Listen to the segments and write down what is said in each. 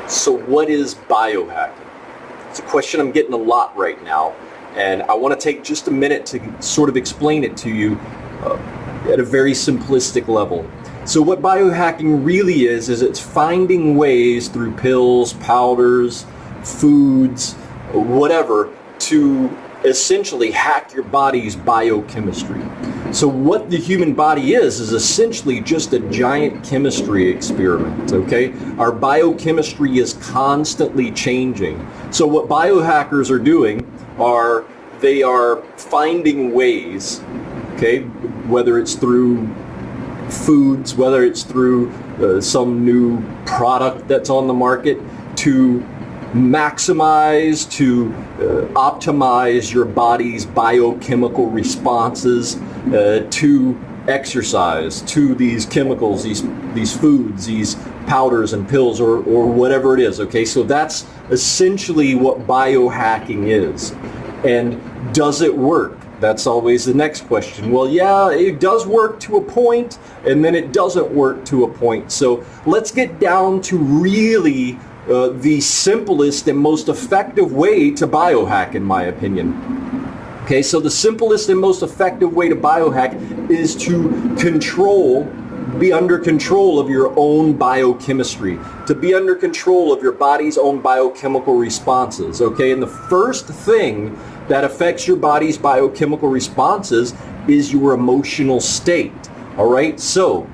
So what is biohacking? It's a question I'm getting a lot right now, and I want to take just a minute to sort of explain it to you at a very simplistic level. So what biohacking really is it's finding ways through pills, powders, foods, whatever, to essentially hack your body's biochemistry. So what the human body is essentially just a giant chemistry experiment, okay? Our biochemistry is constantly changing. So what biohackers are doing they are finding ways, okay, whether it's through foods, whether it's through some new product that's on the market, to maximize, to optimize your body's biochemical responses to exercise, to these chemicals, these foods, these powders and pills, or whatever it is. Okay, so that's essentially what biohacking is. And does it work? That's always the next question. Well, yeah, it does work to a point, and then it doesn't work to a point. So let's get down to really the simplest and most effective way to biohack, in my opinion. Okay, so the simplest and most effective way to biohack is to be under control of your own biochemistry, to be under control of your body's own biochemical responses. Okay, and the first thing that affects your body's biochemical responses is your emotional state. All right, so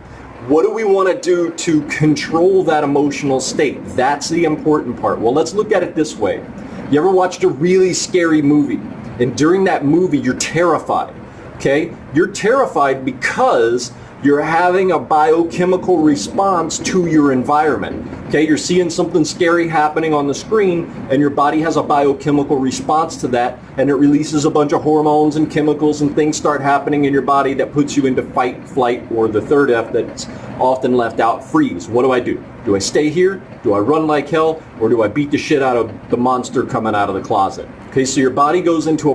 what do we want to do to control that emotional state? That's the important part. Well, let's look at it this way. You ever watched a really scary movie? And during that movie, you're terrified, okay? You're terrified because you're having a biochemical response to your environment, okay? You're seeing something scary happening on the screen, and your body has a biochemical response to that, and it releases a bunch of hormones and chemicals, and things start happening in your body that puts you into fight, flight, or the third F that's often left out, freeze. What do? Do I stay here? Do I run like hell? Or do I beat the shit out of the monster coming out of the closet? Okay, so your body goes into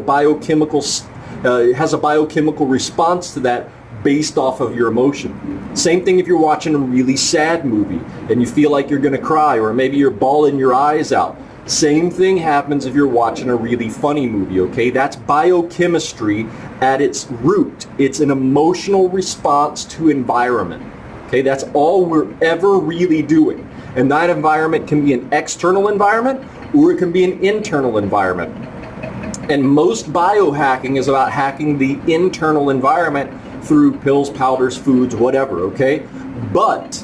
has a biochemical response to that based off of your emotion. Same thing if you're watching a really sad movie and you feel like you're going to cry, or maybe you're bawling your eyes out. Same thing happens if you're watching a really funny movie, okay? That's biochemistry at its root. It's an emotional response to environment, okay? That's all we're ever really doing. And that environment can be an external environment, or it can be an internal environment. And most biohacking is about hacking the internal environment through pills, powders, foods, whatever, okay? But,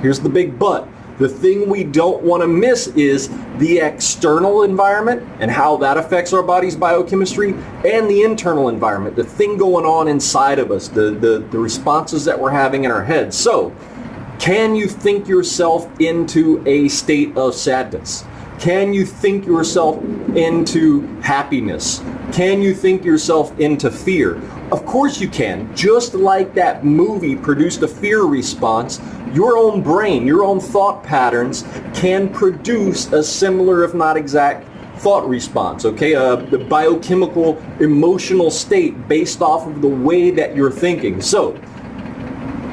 here's the big but. The thing we don't want to miss is the external environment and how that affects our body's biochemistry, and the internal environment, the thing going on inside of us, the responses that we're having in our heads. So, can you think yourself into a state of sadness? Can you think yourself into happiness? Can you think yourself into fear? Of course you can. Just like that movie produced a fear response, your own brain, your own thought patterns can produce a similar, if not exact, thought response, okay? The biochemical emotional state based off of the way that you're thinking. So,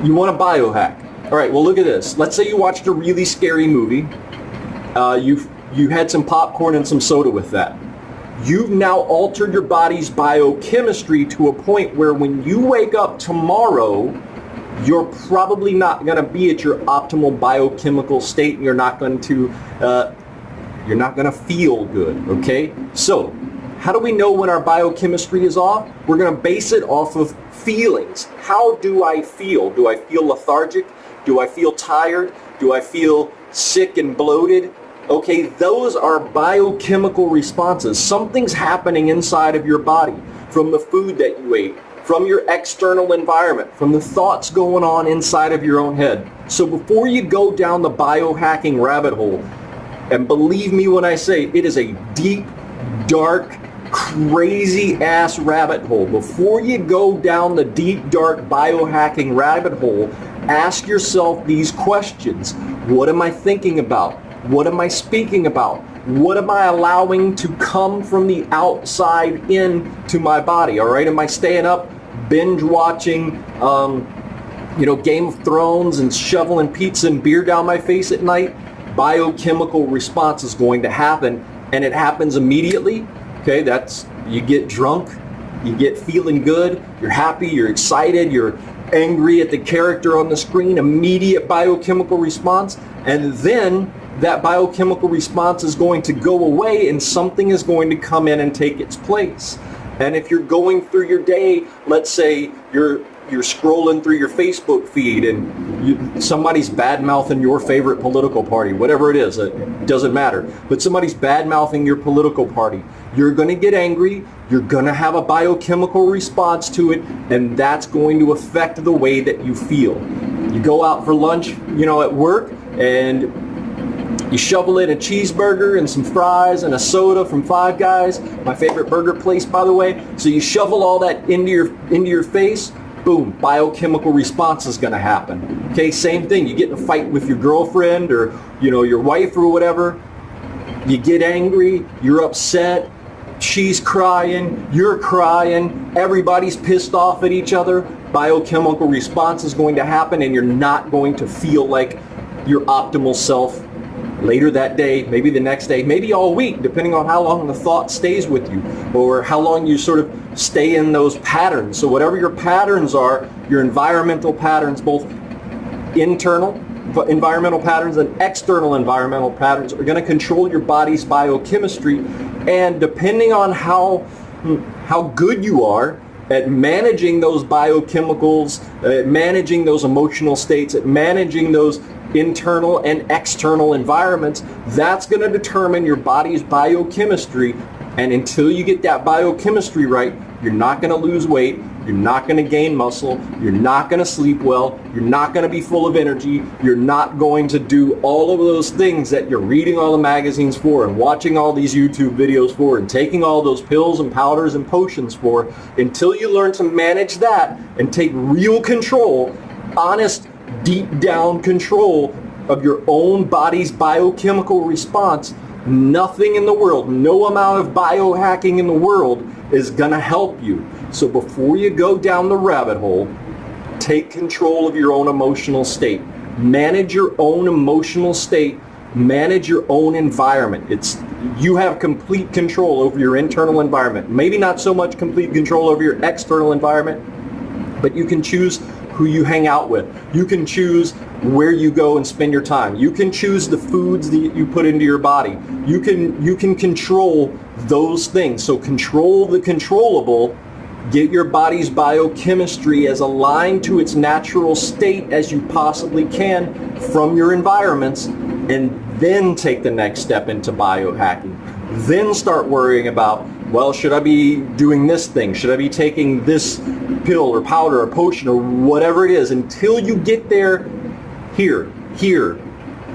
you want to biohack. All right, well, look at this. Let's say you watched a really scary movie. You had some popcorn and some soda with that. You've now altered your body's biochemistry to a point where when you wake up tomorrow, you're probably not going to be at your optimal biochemical state, and you're not going to feel good, okay? So, how do we know when our biochemistry is off? We're going to base it off of feelings. How do I feel? Do I feel lethargic? Do I feel tired? Do I feel sick and bloated? Okay, those are biochemical responses. Something's happening inside of your body from the food that you ate, from your external environment, from the thoughts going on inside of your own head. So before you go down the biohacking rabbit hole, and believe me when I say it is a deep, dark, crazy ass rabbit hole. Before you go down the deep, dark biohacking rabbit hole, ask yourself these questions. What am I thinking about? What am I speaking about? What am I allowing to come from the outside into my body? All right, am I staying up, binge watching, Game of Thrones and shoveling pizza and beer down my face at night? biochemical response is going to happen, and it happens immediately. Okay, that's, you get drunk, you get feeling good, you're happy, you're excited, you're angry at the character on the screen, immediate biochemical response, and then that biochemical response is going to go away and something is going to come in and take its place. And if you're going through your day, let's say you're scrolling through your Facebook feed and somebody's bad-mouthing your favorite political party, whatever it is, it doesn't matter. But somebody's bad-mouthing your political party. You're going to get angry, you're going to have a biochemical response to it, and that's going to affect the way that you feel. You go out for lunch, at work, and you shovel in a cheeseburger and some fries and a soda from Five Guys, my favorite burger place, by the way. So you shovel all that into your face. Boom, biochemical response is going to happen. Okay, same thing. You get in a fight with your girlfriend or your wife or whatever. You get angry, you're upset, she's crying, you're crying, everybody's pissed off at each other. Biochemical response is going to happen, and you're not going to feel like your optimal self later that day, maybe the next day, maybe all week, depending on how long the thought stays with you or how long you sort of stay in those patterns. So whatever your patterns are, your environmental patterns, both internal environmental patterns and external environmental patterns, are going to control your body's biochemistry. And depending on how good you are at managing those biochemicals, at managing those emotional states, at managing those internal and external environments, that's going to determine your body's biochemistry. And until you get that biochemistry right, you're not going to lose weight, you're not going to gain muscle, you're not going to sleep well, you're not going to be full of energy, you're not going to do all of those things that you're reading all the magazines for and watching all these YouTube videos for and taking all those pills and powders and potions for. Until you learn to manage that and take real control, honest, deep down control of your own body's biochemical response, nothing in the world, no amount of biohacking in the world is going to help you. So before you go down the rabbit hole, take control of your own emotional state. Manage your own emotional state. Manage your own environment. You have complete control over your internal environment. Maybe not so much complete control over your external environment, but you can choose who you hang out with. You can choose where you go and spend your time. You can choose the foods that you put into your body. You can control those things. So control the controllable. Get your body's biochemistry as aligned to its natural state as you possibly can from your environments, and then take the next step into biohacking. Then start worrying about, well, should I be doing this thing? Should I be taking this pill or powder or potion or whatever it is? Until you get there, here,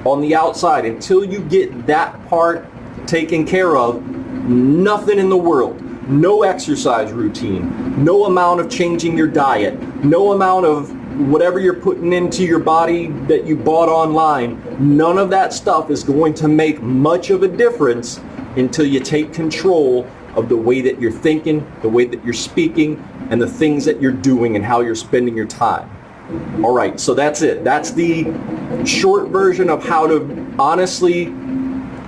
on the outside, until you get that part taken care of, nothing in the world, no exercise routine, no amount of changing your diet, no amount of whatever you're putting into your body that you bought online, none of that stuff is going to make much of a difference until you take control of the way that you're thinking, the way that you're speaking, and the things that you're doing and how you're spending your time. All right, so that's it. That's the short version of how to honestly,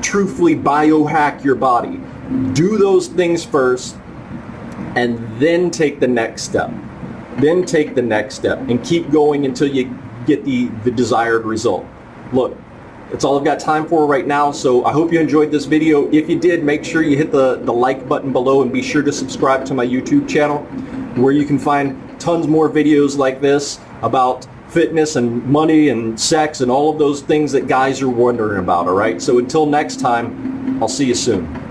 truthfully biohack your body. Do those things first, and then take the next step. Then take the next step, and keep going until you get the desired result. Look, that's all I've got time for right now, so I hope you enjoyed this video. If you did, make sure you hit the like button below, and be sure to subscribe to my YouTube channel, where you can find tons more videos like this about fitness and money and sex and all of those things that guys are wondering about, all right? So until next time, I'll see you soon.